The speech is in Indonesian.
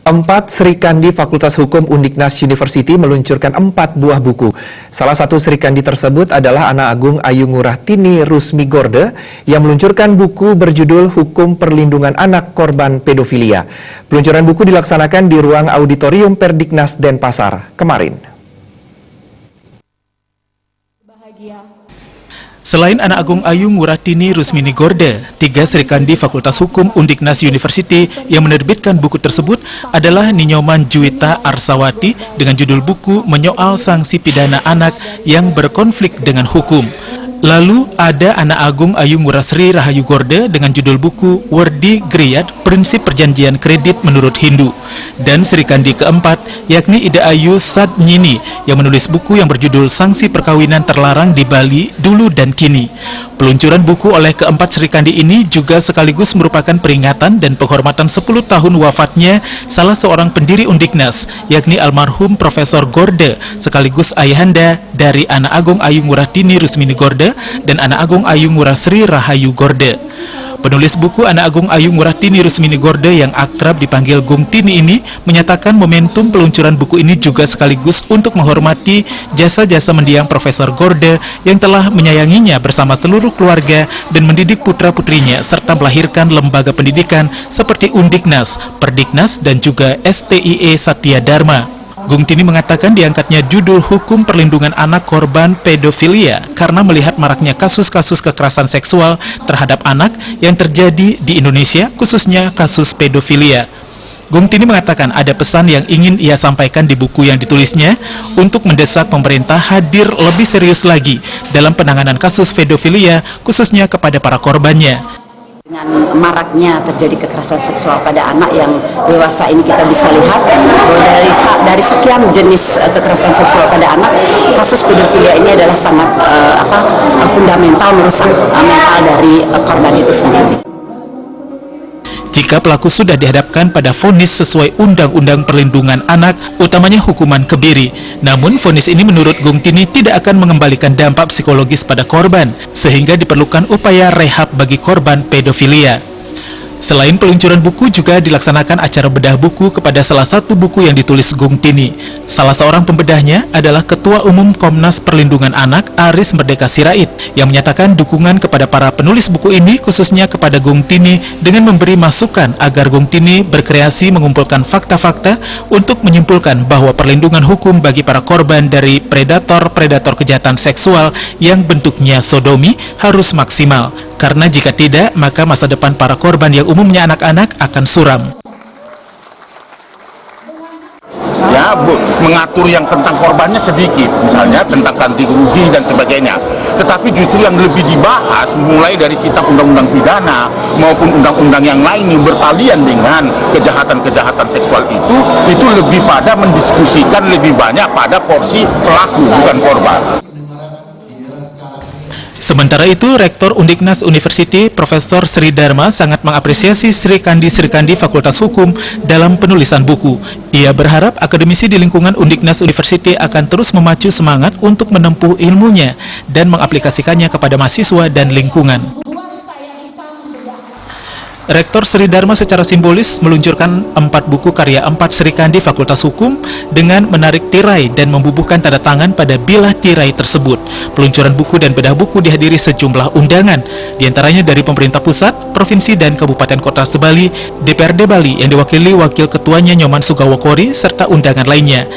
Empat Serikandi Fakultas Hukum Undiknas University meluncurkan 4 buah buku. Salah satu Serikandi tersebut adalah Anak Agung Ayu Ngurah Tini Rusmi Gorde yang meluncurkan buku berjudul Hukum Perlindungan Anak Korban Pedofilia. Peluncuran buku dilaksanakan di ruang auditorium Perdiknas Denpasar kemarin. Selain Anak Agung Ayu Ngurah Tini Rusmini Gorde, 3 Serikandi Fakultas Hukum Undiknas University yang menerbitkan buku tersebut adalah Ninyoman Juwita Arsawati dengan judul buku Menyoal Sanksi Pidana Anak yang Berkonflik dengan Hukum. Lalu ada Anak Agung Ayu Ngurah Sri Rahayu Gorde dengan judul buku Wardi Griyat Prinsip Perjanjian Kredit Menurut Hindu. Dan Serikandi keempat yakni Ida Ayu Sadnyini yang menulis buku yang berjudul Sanksi Perkawinan Terlarang di Bali Dulu dan Kini. Peluncuran buku oleh keempat Serikandi ini juga sekaligus merupakan peringatan dan penghormatan 10 tahun wafatnya salah seorang pendiri Undiknas, yakni almarhum Profesor Gorde, sekaligus ayahanda dari Anak Agung Ayu Ngurah Tini Rusmini Gorde dan Anak Agung Ayu Ngurah Sri Rahayu Gorde. Penulis buku Anak Agung Ayu Ngurah Tini Rusmini Gorde yang akrab dipanggil Gung Tini ini menyatakan momentum peluncuran buku ini juga sekaligus untuk menghormati jasa-jasa mendiang Profesor Gorde yang telah menyayanginya bersama seluruh keluarga dan mendidik putra-putrinya serta melahirkan lembaga pendidikan seperti Undiknas, Perdiknas dan juga STIE Satya Dharma. Gung Tini mengatakan diangkatnya judul Hukum Perlindungan Anak Korban Pedofilia karena melihat maraknya kasus-kasus kekerasan seksual terhadap anak yang terjadi di Indonesia, khususnya kasus pedofilia. Gung Tini mengatakan ada pesan yang ingin ia sampaikan di buku yang ditulisnya untuk mendesak pemerintah hadir lebih serius lagi dalam penanganan kasus pedofilia, khususnya kepada para korbannya. Dengan maraknya terjadi kekerasan seksual pada anak yang dewasa ini kita bisa lihat bahwa dari sekian jenis kekerasan seksual pada anak, kasus pedofilia ini adalah sangat fundamental, merusak mental dari korban itu sendiri. Jika pelaku sudah dihadapkan pada vonis sesuai Undang-Undang Perlindungan Anak, utamanya hukuman kebiri. Namun, vonis ini menurut Gung Tini tidak akan mengembalikan dampak psikologis pada korban, sehingga diperlukan upaya rehab bagi korban pedofilia. Selain peluncuran buku, juga dilaksanakan acara bedah buku kepada salah satu buku yang ditulis Gung Tini. Salah seorang pembedahnya adalah Ketua Umum Komnas Perlindungan Anak, Aris Merdeka Sirait, yang menyatakan dukungan kepada para penulis buku ini, khususnya kepada Gung Tini, dengan memberi masukan agar Gung Tini berkreasi mengumpulkan fakta-fakta untuk menyimpulkan bahwa perlindungan hukum bagi para korban dari predator-predator kejahatan seksual yang bentuknya sodomi harus maksimal. Karena jika tidak, maka masa depan para korban yang umumnya anak-anak akan suram. Ya, mengatur yang tentang korbannya sedikit, misalnya tentang ganti rugi dan sebagainya. Tetapi justru yang lebih dibahas, mulai dari kitab undang-undang pidana maupun undang-undang yang lain yang bertalian dengan kejahatan-kejahatan seksual itu lebih pada mendiskusikan lebih banyak pada porsi pelaku, bukan korban. Sementara itu, Rektor Undiknas University, Profesor Sri Dharma sangat mengapresiasi Serikandi Fakultas Hukum dalam penulisan buku. Ia berharap akademisi di lingkungan Undiknas University akan terus memacu semangat untuk menempuh ilmunya dan mengaplikasikannya kepada mahasiswa dan lingkungan. Rektor Sri Dharma secara simbolis meluncurkan 4 buku karya 4 Serikandi Fakultas Hukum dengan menarik tirai dan membubuhkan tanda tangan pada bilah tirai tersebut. Peluncuran buku dan bedah buku dihadiri sejumlah undangan, diantaranya dari pemerintah pusat, provinsi dan kabupaten kota sebali, DPRD Bali yang diwakili Wakil Ketuanya Nyoman Sugawokori, serta undangan lainnya.